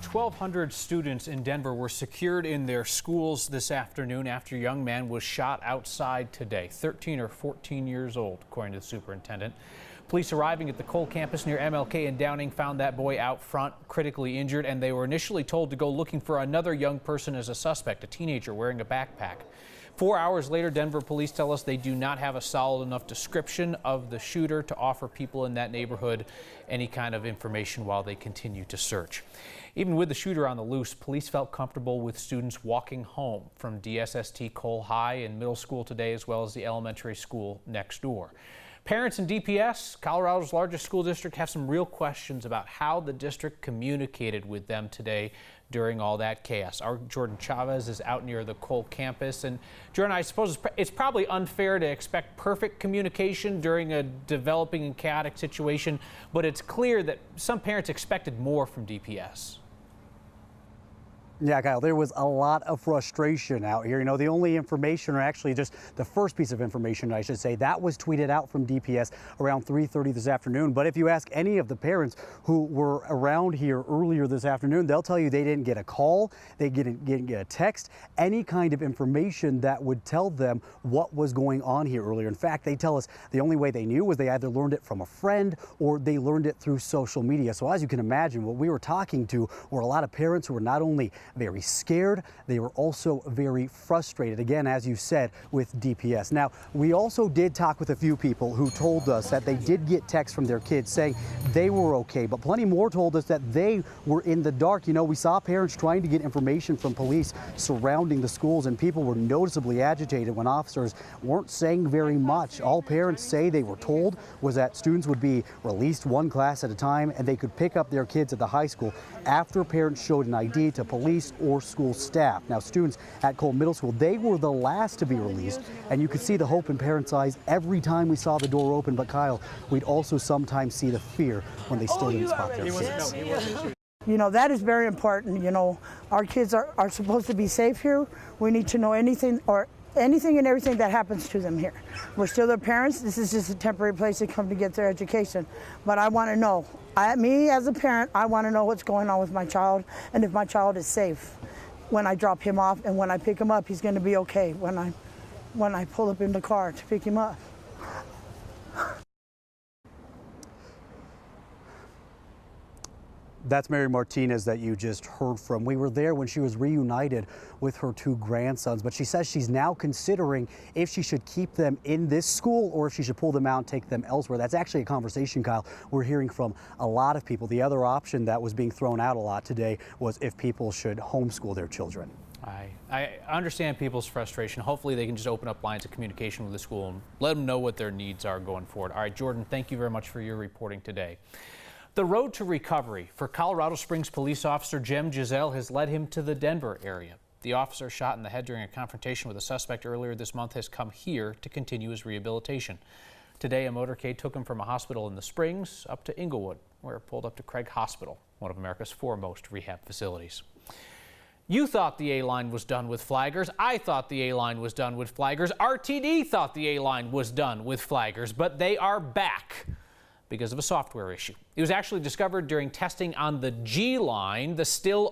1,200 students in Denver were secured in their schools this afternoon after a young man was shot outside today, 13 or 14 years old, according to the superintendent. Police arriving at the Cole campus near MLK and Downing found that boy out front, critically injured, and they were initially told to go looking for another young person as a suspect, a teenager wearing a backpack. 4 hours later, Denver police tell us they do not have a solid enough description of the shooter to offer people in that neighborhood any kind of information while they continue to search. Even with the shooter on the loose, police felt comfortable with students walking home from DSST Cole High and Middle School today, as well as the elementary school next door. Parents in DPS, Colorado's largest school district, have some real questions about how the district communicated with them today during all that chaos. Our Jordan Chavez is out near the Cole campus. And Jordan, I suppose it's probably unfair to expect perfect communication during a developing and chaotic situation, but it's clear that some parents expected more from DPS. Yeah, Kyle, there was a lot of frustration out here. You know, the only information, or actually just the first piece of information, I should say, that was tweeted out from DPS around 3:30 this afternoon. But if you ask any of the parents who were around here earlier this afternoon, they'll tell you they didn't get a call, they didn't get a text, any kind of information that would tell them what was going on here earlier. In fact, they tell us the only way they knew was they either learned it from a friend or they learned it through social media. So as you can imagine, what we were talking to were a lot of parents who were not only very scared, they were also very frustrated, again, as you said, with DPS. Now, we also did talk with a few people who told us that they did get texts from their kids saying they were okay, but plenty more told us that they were in the dark. You know, we saw parents trying to get information from police surrounding the schools, and people were noticeably agitated when officers weren't saying very much. All parents say they were told was that students would be released one class at a time and they could pick up their kids at the high school after parents showed an ID to police or school staff. Now, students at Cole Middle School, they were the last to be released, and you could see the hope in parents' eyes every time we saw the door open. But Kyle, we'd also sometimes see the fear when they still didn't spot their kids. You know, that is very important. You know, our kids are supposed to be safe here. We need to know anything and everything that happens to them here. We're still their parents. This is just a temporary place to come to get their education. But I want to know, me as a parent, I want to know what's going on with my child and if my child is safe. When I drop him off and when I pick him up, he's going to be okay when I pull up in the car to pick him up. That's Mary Martinez that you just heard from. We were there when she was reunited with her two grandsons, but she says she's now considering if she should keep them in this school or if she should pull them out and take them elsewhere. That's actually a conversation, Kyle, we're hearing from a lot of people. The other option that was being thrown out a lot today was if people should homeschool their children. I understand people's frustration. Hopefully they can just open up lines of communication with the school and let them know what their needs are going forward. All right, Jordan, thank you very much for your reporting today. The road to recovery for Colorado Springs police officer Jem Giselle has led him to the Denver area. The officer shot in the head during a confrontation with a suspect earlier this month has come here to continue his rehabilitation. Today, a motorcade took him from a hospital in the Springs up to Inglewood, where it pulled up to Craig Hospital, one of America's foremost rehab facilities. You thought the A-line was done with flaggers. I thought the A-line was done with flaggers. RTD thought the A-line was done with flaggers, but they are back because of a software issue. It was actually discovered during testing on the G line, the still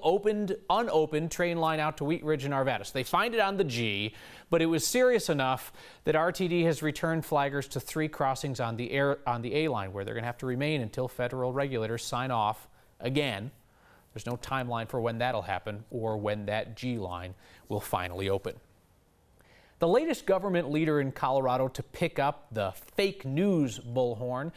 unopened train line out to Wheat Ridge and Arvada. So they find it on the G, but it was serious enough that RTD has returned flaggers to 3 crossings on the A line, where they're going to have to remain until federal regulators sign off again. There's no timeline for when that'll happen or when that G line will finally open. The latest government leader in Colorado to pick up the fake news bullhorn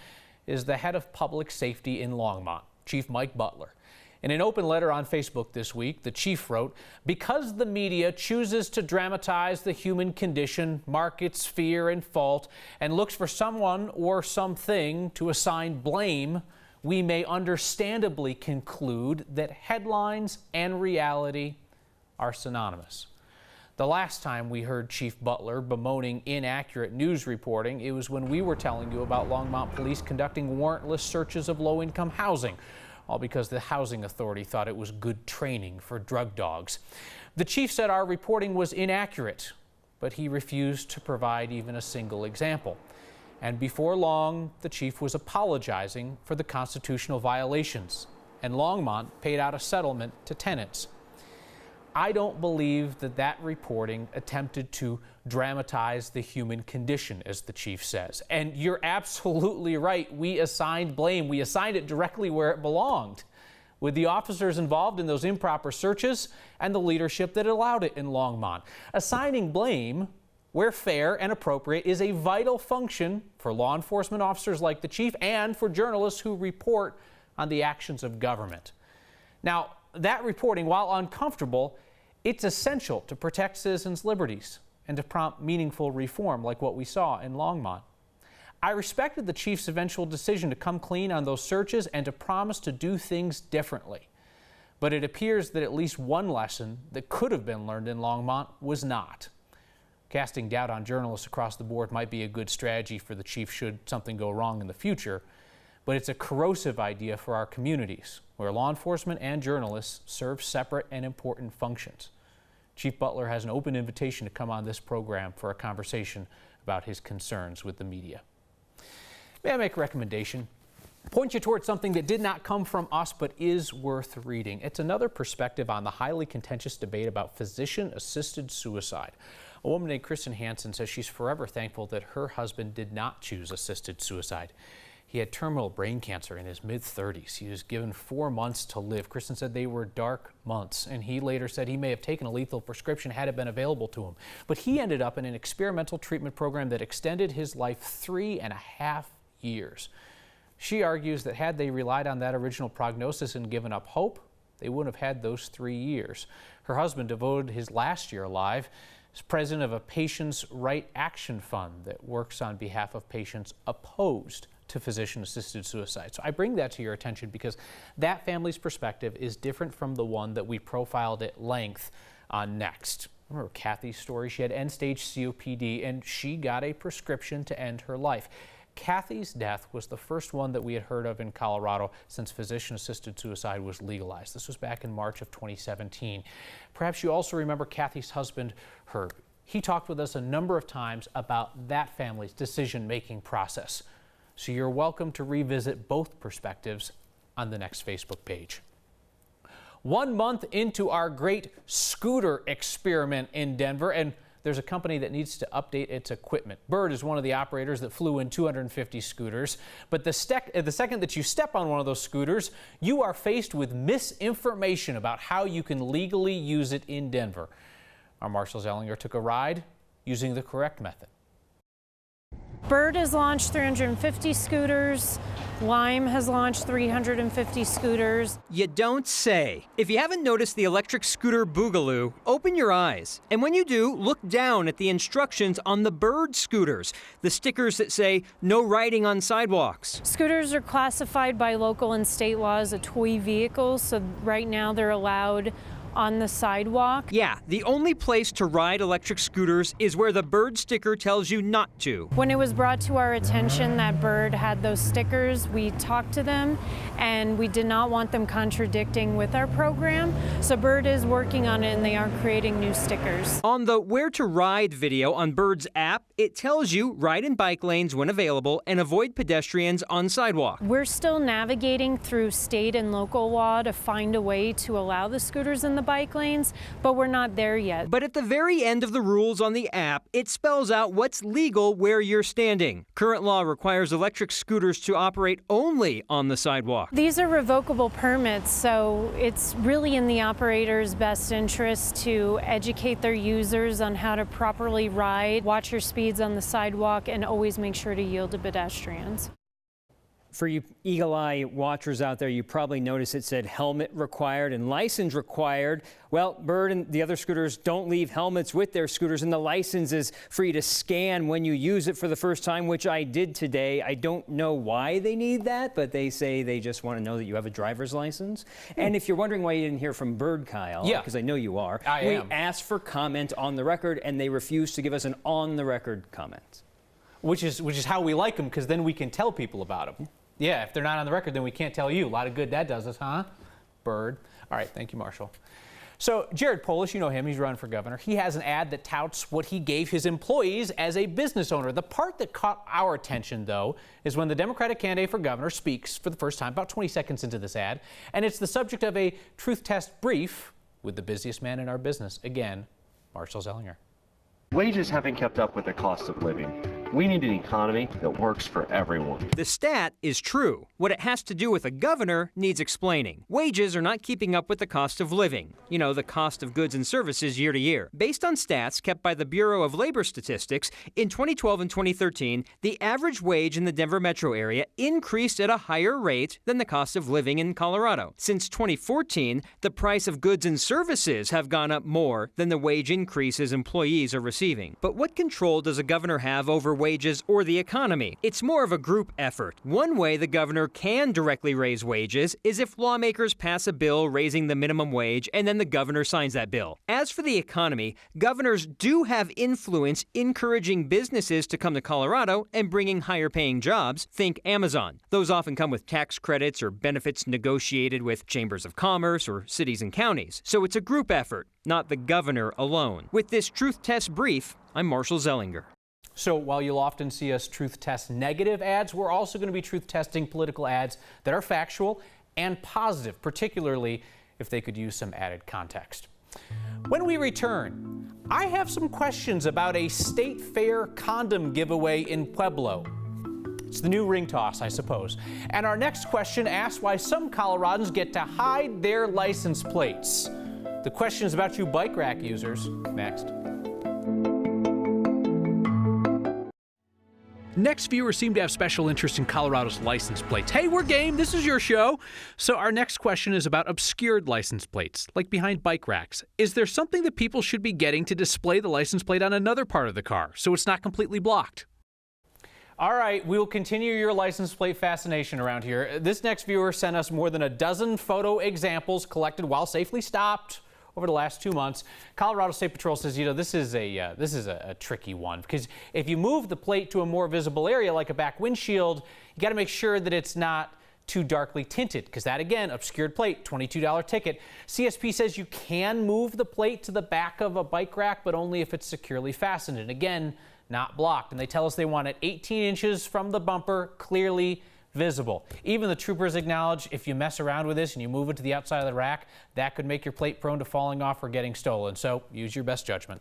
is the head of public safety in Longmont, Chief Mike Butler. In an open letter on Facebook this week, the chief wrote, "Because the media chooses to dramatize the human condition, markets fear and fault, and looks for someone or something to assign blame, we may understandably conclude that headlines and reality are synonymous." The last time we heard Chief Butler bemoaning inaccurate news reporting, it was when we were telling you about Longmont police conducting warrantless searches of low-income housing, all because the housing authority thought it was good training for drug dogs. The chief said our reporting was inaccurate, but he refused to provide even a single example. And before long, the chief was apologizing for the constitutional violations. and Longmont paid out a settlement to tenants. I don't believe that that reporting attempted to dramatize the human condition, as the chief says. And you're absolutely right. We assigned blame. We assigned it directly where it belonged, with the officers involved in those improper searches and the leadership that allowed it in Longmont. Assigning blame where fair and appropriate is a vital function for law enforcement officers like the chief and for journalists who report on the actions of government. Now, that reporting, while uncomfortable, it's essential to protect citizens' liberties and to prompt meaningful reform like what we saw in Longmont. I respected the chief's eventual decision to come clean on those searches and to promise to do things differently. But it appears that at least one lesson that could have been learned in Longmont was not. Casting doubt on journalists across the board might be a good strategy for the chief should something go wrong in the future, but it's a corrosive idea for our communities, where law enforcement and journalists serve separate and important functions. Chief Butler has an open invitation to come on this program for a conversation about his concerns with the media. May I make a recommendation? Point you towards something that did not come from us but is worth reading. It's another perspective on the highly contentious debate about physician-assisted suicide. A woman named Kristen Hansen says she's forever thankful that her husband did not choose assisted suicide. He had terminal brain cancer in his mid-30s. He was given 4 months to live. Kristen said they were dark months, and he later said he may have taken a lethal prescription had it been available to him. But he ended up in an experimental treatment program that extended his life 3.5 years. She argues that had they relied on that original prognosis and given up hope, they wouldn't have had those 3 years. Her husband devoted his last year alive as president of a Patients' Right Action Fund that works on behalf of patients opposed to physician-assisted suicide. So I bring that to your attention because that family's perspective is different from the one that we profiled at length on Next. Remember Kathy's story? She had end-stage COPD and she got a prescription to end her life. Kathy's death was the first one that we had heard of in Colorado since physician-assisted suicide was legalized. This was back in March of 2017. Perhaps you also remember Kathy's husband, Herb. He talked with us a number of times about that family's decision-making process. So you're welcome to revisit both perspectives on the Next Facebook page. 1 month into our great scooter experiment in Denver, and there's a company that needs to update its equipment. Bird is one of the operators that flew in 250 scooters, but the second that you step on one of those scooters, you are faced with misinformation about how you can legally use it in Denver. Our Marshall Zellinger took a ride using the correct method. Bird has launched 350 scooters. Lime has launched 350 scooters. You don't say. If you haven't noticed the electric scooter Boogaloo, open your eyes. And when you do, look down at the instructions on the Bird scooters, the stickers that say no riding on sidewalks. Scooters are classified by local and state law as a toy vehicle, so right now they're allowed on the sidewalk. Yeah, the only place to ride electric scooters is where the Bird sticker tells you not to. When it was brought to our attention that Bird had those stickers, we talked to them and we did not want them contradicting with our program. So Bird is working on it and they are creating new stickers. On the Where to Ride video on Bird's app, it tells you ride in bike lanes when available and avoid pedestrians on sidewalk. We're still navigating through state and local law to find a way to allow the scooters in the bike lanes, but we're not there yet. But at the very end of the rules on the app, it spells out what's legal where you're standing. Current law requires electric scooters to operate only on the sidewalk. These are revocable permits, so it's really in the operator's best interest to educate their users on how to properly ride, watch your speeds on the sidewalk, and always make sure to yield to pedestrians. For you eagle-eye watchers out there, you probably noticed it said helmet required and license required. Well, Bird and the other scooters don't leave helmets with their scooters, and the license is for you to scan when you use it for the first time, which I did today. I don't know why they need that, but they say they just want to know that you have a driver's license. And if you're wondering why you didn't hear from Bird, Kyle, because I know you are, we asked for comment on the record, and they refused to give us an on-the-record comment. Which is how we like them, because then we can tell people about them. Yeah, if they're not on the record, then we can't tell you. A lot of good that does us, huh? Bird. All right, thank you, Marshall. So Jared Polis, you know him, he's running for governor. He has an ad that touts what he gave his employees as a business owner. The part that caught our attention, though, is when the Democratic candidate for governor speaks for the first time, about 20 seconds into this ad, and it's the subject of a truth test brief with the busiest man in our business. Again, Marshall Zellinger. Wages haven't kept up with the cost of living. We need an economy that works for everyone. The stat is true. What it has to do with a governor needs explaining. Wages are not keeping up with the cost of living. You know, the cost of goods and services year to year. Based on stats kept by the Bureau of Labor Statistics, in 2012 and 2013, the average wage in the Denver metro area increased at a higher rate than the cost of living in Colorado. Since 2014, the price of goods and services have gone up more than the wage increases employees are receiving. But what control does a governor have over wages or the economy? It's more of a group effort. One way the governor can directly raise wages is if lawmakers pass a bill raising the minimum wage and then the governor signs that bill. As for the economy, governors do have influence encouraging businesses to come to Colorado and bringing higher paying jobs. Think Amazon. Those often come with tax credits or benefits negotiated with chambers of commerce or cities and counties. So it's a group effort, not the governor alone. With this truth test brief, I'm Marshall Zellinger. So while you'll often see us truth test negative ads, we're also going to be truth testing political ads that are factual and positive, particularly if they could use some added context. When we return, I have some questions about a state fair condom giveaway in Pueblo. It's the new ring toss, I suppose. And our next question asks why some Coloradans get to hide their license plates. The question is about you bike rack users. Next. Next viewers seem to have special interest in Colorado's license plates. Hey, we're game. This is your show. So our next question is about obscured license plates, like behind bike racks. Is there something that people should be getting to display the license plate on another part of the car so it's not completely blocked? All right, we'll continue your license plate fascination around here. This next viewer sent us more than a dozen photo examples collected while safely stopped over the last 2 months. Colorado State Patrol says, you know, this is a tricky one, because if you move the plate to a more visible area like a back windshield, you got to make sure that it's not too darkly tinted, because that, again, obscured plate, $22 ticket. CSP says you can move the plate to the back of a bike rack, but only if it's securely fastened, and again, not blocked. And they tell us they want it 18 inches from the bumper, clearly visible. Even the troopers acknowledge if you mess around with this and you move it to the outside of the rack, that could make your plate prone to falling off or getting stolen. So use your best judgment.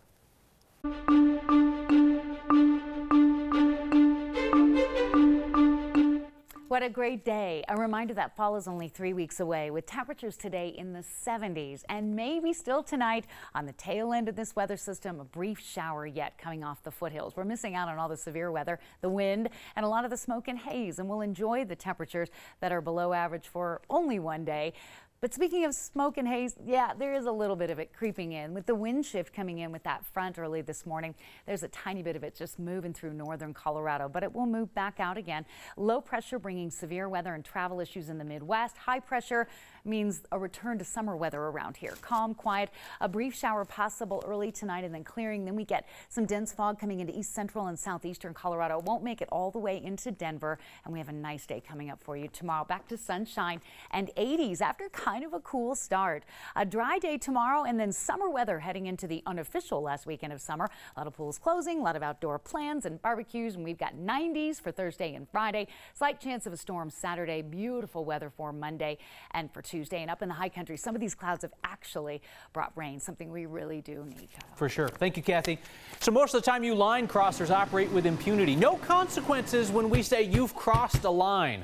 What a great day. A reminder that fall is only 3 weeks away, with temperatures today in the 70s and maybe still tonight on the tail end of this weather system, a brief shower yet coming off the foothills. We're missing out on all the severe weather, the wind, and a lot of the smoke and haze, and we'll enjoy the temperatures that are below average for only one day. But speaking of smoke and haze, yeah, there is a little bit of it creeping in. With the wind shift coming in with that front early this morning, there's a tiny bit of it just moving through northern Colorado, but it will move back out again. Low pressure bringing severe weather and travel issues in the Midwest. High pressure means a return to summer weather around here. Calm, quiet, a brief shower possible early tonight and then clearing. Then we get some dense fog coming into east central and southeastern Colorado. It won't make it all the way into Denver, and we have a nice day coming up for you tomorrow. Back to sunshine and 80s after kind of a cool start. A dry day tomorrow and then summer weather heading into the unofficial last weekend of summer. A lot of pools closing, a lot of outdoor plans and barbecues, and we've got 90s for Thursday and Friday. Slight chance of a storm Saturday. Beautiful weather for Monday and for Tuesday. And up in the high country, some of these clouds have actually brought rain, something we really do need. For sure. Thank you, Kathy. So most of the time you line crossers operate with impunity. No consequences when we say you've crossed a line.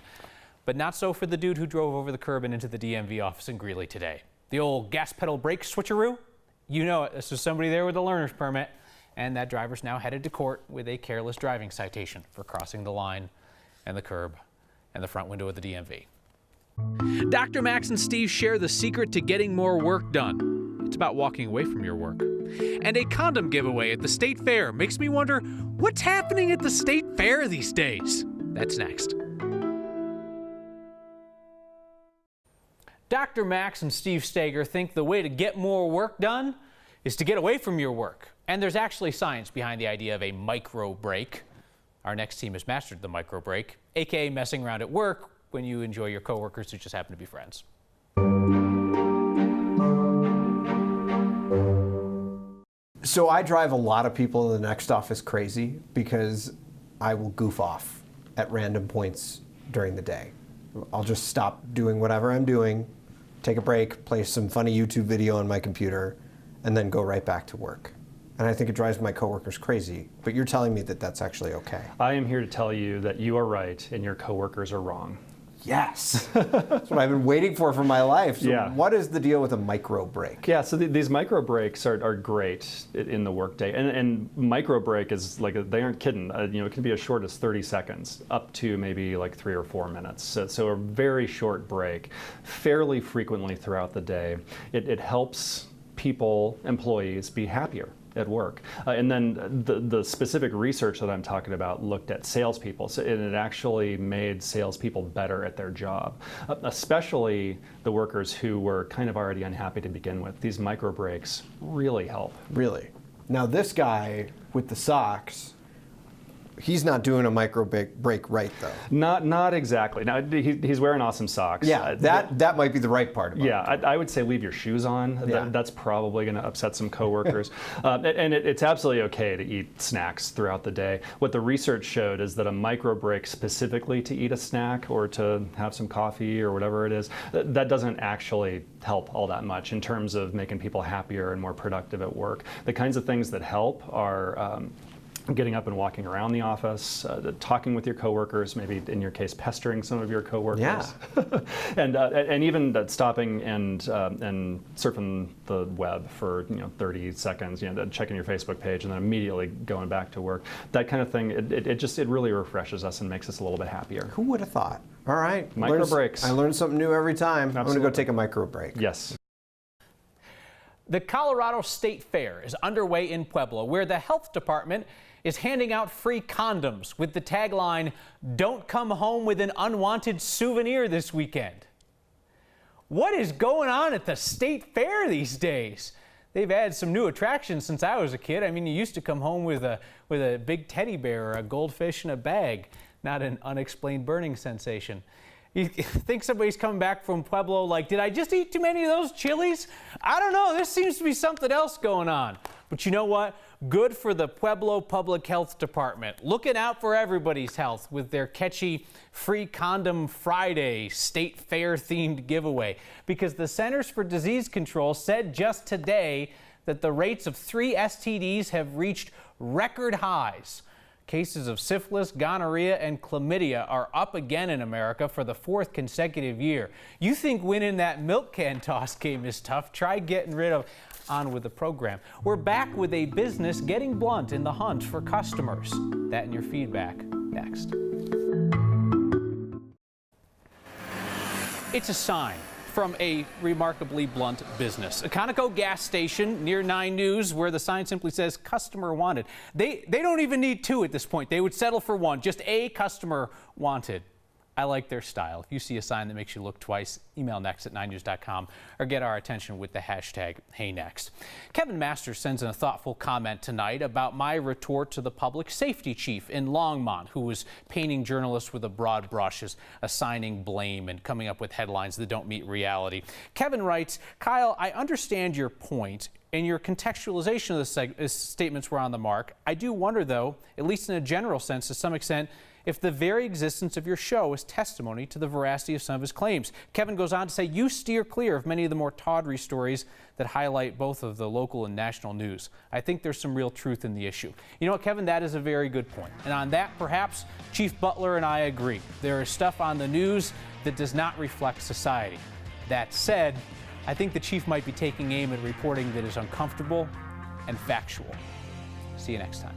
But not so for the dude who drove over the curb and into the DMV office in Greeley today. The old gas pedal brake switcheroo? You know it. This was somebody there with a learner's permit, and that driver's now headed to court with a careless driving citation for crossing the line and the curb and the front window of the DMV. Dr. Max and Steve share the secret to getting more work done. It's about walking away from your work. And a condom giveaway at the State Fair makes me wonder what's happening at the State Fair these days. That's next. Dr. Max and Steve Stager think the way to get more work done is to get away from your work. And there's actually science behind the idea of a micro break. Our next team has mastered the micro break, aka messing around at work when you enjoy your coworkers who just happen to be friends. So I drive a lot of people in the next office crazy because I will goof off at random points during the day. I'll just stop doing whatever I'm doing, take a break, play some funny YouTube video on my computer, and then go right back to work. And I think it drives my coworkers crazy. But you're telling me that that's actually okay. I am here to tell you that you are right and your coworkers are wrong. Yes. That's what I've been waiting for my life. So Yeah. what is the deal with a micro break? Yeah, so these micro breaks are great in the workday, and micro break is like they aren't kidding. It can be as short as 30 seconds, up to maybe like 3 or 4 minutes. So a very short break, fairly frequently throughout the day. It helps people, employees, be happier at work. And then the specific research that I'm talking about looked at salespeople, and it actually made salespeople better at their job, especially the workers who were kind of already unhappy to begin with. These micro breaks really help. Really? Now this guy with the socks, he's not doing a micro break right though. Not exactly. Now he's wearing awesome socks. Yeah, that might be the right part about it. I would say leave your shoes on. Yeah. That's probably going to upset some coworkers. And it's absolutely okay to eat snacks throughout the day. What the research showed is that a micro break specifically to eat a snack or to have some coffee or whatever it is, that doesn't actually help all that much in terms of making people happier and more productive at work. The kinds of things that help are getting up and walking around the office, talking with your coworkers, maybe in your case pestering some of your coworkers, yeah. and even stopping and surfing the web for 30 seconds, checking your Facebook page and then immediately going back to work. That kind of thing, it really refreshes us and makes us a little bit happier. Who would have thought? All right, micro breaks. I learn something new every time. Absolutely. I'm going to go take a micro break. Yes. The Colorado State Fair is underway in Pueblo, where the health department is handing out free condoms with the tagline, "Don't come home with an unwanted souvenir this weekend." What is going on at the State Fair these days? They've added some new attractions since I was a kid. I mean, you used to come home with a big teddy bear or a goldfish in a bag, not an unexplained burning sensation. You think somebody's coming back from Pueblo like, did I just eat too many of those chilies? I don't know, there seems to be something else going on. But you know what? Good for the Pueblo Public Health Department. Looking out for everybody's health with their catchy Free Condom Friday State Fair themed giveaway. Because the Centers for Disease Control said just today that the rates of 3 STDs have reached record highs. Cases of syphilis, gonorrhea, and chlamydia are up again in America for the 4th consecutive year. You think winning that milk can toss game is tough? Try getting rid of. On with the program. We're back with a business getting blunt in the hunt for customers. That and your feedback next. It's a sign from a remarkably blunt business. A Conoco gas station near 9 News where the sign simply says customer wanted. They don't even need 2 at this point. They would settle for 1, just a customer wanted. I like their style. If you see a sign that makes you look twice, email next@9news.com or get our attention with the hashtag HeyNext. Kevin Masters sends in a thoughtful comment tonight about my retort to the public safety chief in Longmont, who was painting journalists with a broad brush as assigning blame and coming up with headlines that don't meet reality. Kevin writes, Kyle, I understand your point and your contextualization of the statements were on the mark. I do wonder, though, at least in a general sense, to some extent, if the very existence of your show is testimony to the veracity of some of his claims. Kevin goes on to say, you steer clear of many of the more tawdry stories that highlight both of the local and national news. I think there's some real truth in the issue. You know what, Kevin, that is a very good point. And on that, perhaps, Chief Butler and I agree. There is stuff on the news that does not reflect society. That said, I think the chief might be taking aim at reporting that is uncomfortable and factual. See you next time.